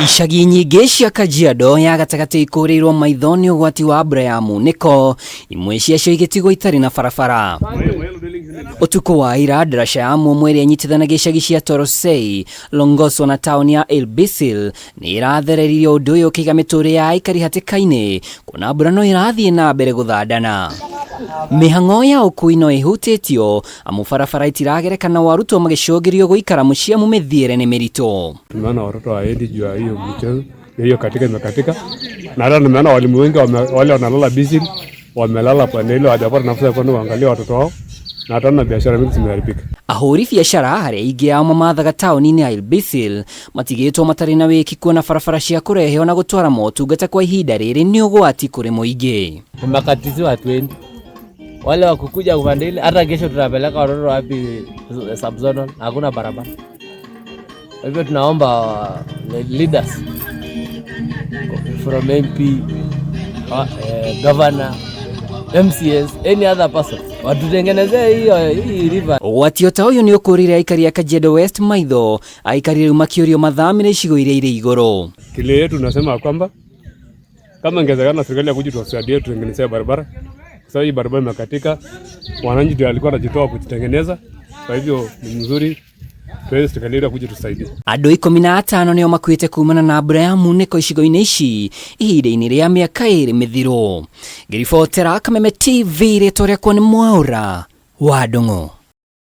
Icagi nyingĩ cia Kajiado ya gatagati ikũrĩirwo maitho nĩ ũgwati wa mbura ya munĩko, imwe ciacio igĩtigwo itarĩ na barabara. Ũtukũ wa ira ndaraca ya Mumu ĩrĩa ĩnyitithanagia icagi cia Torosei, Longoso na taũni ya Ilbisil nĩ ĩrathereririe ũndũ ũyũ ũkĩiga mĩtũrĩre ya aikari hatĩka-inĩ, kuona mbura no ĩrathiĩ na mbere gũthandana. Mĩhang'o ya ũkui no ĩhutĩtio amu barabara itiragerekana, arutwo magĩcũngĩrio gũikara mũciĩ amu mĩthiĩre nĩ mĩritũ. Tumeona watoto hawaendi juu ya hiyo mchezo, hiyo katika imekatika. Na hata nimeona walimu wengi wale wanalala Bisil wamelala pande ile, hawajapata nafasi ya kwenda kuangalia watoto wao, na hata na biashara mingi zimeharibika. Ahũri biacara harĩa aingĩ ao mamathaga taũni-inĩ ya Ilbisil matigĩtwo matarĩ na wĩki, kuona barabara cia kũrehe na gũtwara motungata kwa ihinda rĩrĩ nĩ ũgwati kũrĩ mũingĩ. Tumekatizwa hatuendi. Wale wakukuja kupande ile, hata kesho tutapeleka watoto wapi subzonal, hakuna barabara. Hivyo tunaomba leaders from MP, governor, MCS, any other person watutengenezee hii river. Ũgwati ta ũyũ nĩ ũkũrĩire aikari a Kajiado West maitho, aikari rĩu makĩũrio mathamĩre icigo iria irĩ igũrũ. Kile yetu tunasema kwamba kama ingewezekana serikali ya kuja tusaidie tutengenezee barabara. Sasa hii barabara imekatika, wananchi ndio walikuwa wanajitoa kujitengeneza, kwa hivyo ni mzuri serikali ya kuja tusaidie. Andũ 15 nĩo makuĩte kumana na mbura ya munĩko icigo-inĩ ici ihinda-inĩ rĩa mĩaka ĩrĩ mĩthiru. Ngĩribotera Kameme TV, rĩtwa rĩakwa nĩ Mwaũra wa Ndũng'ũ.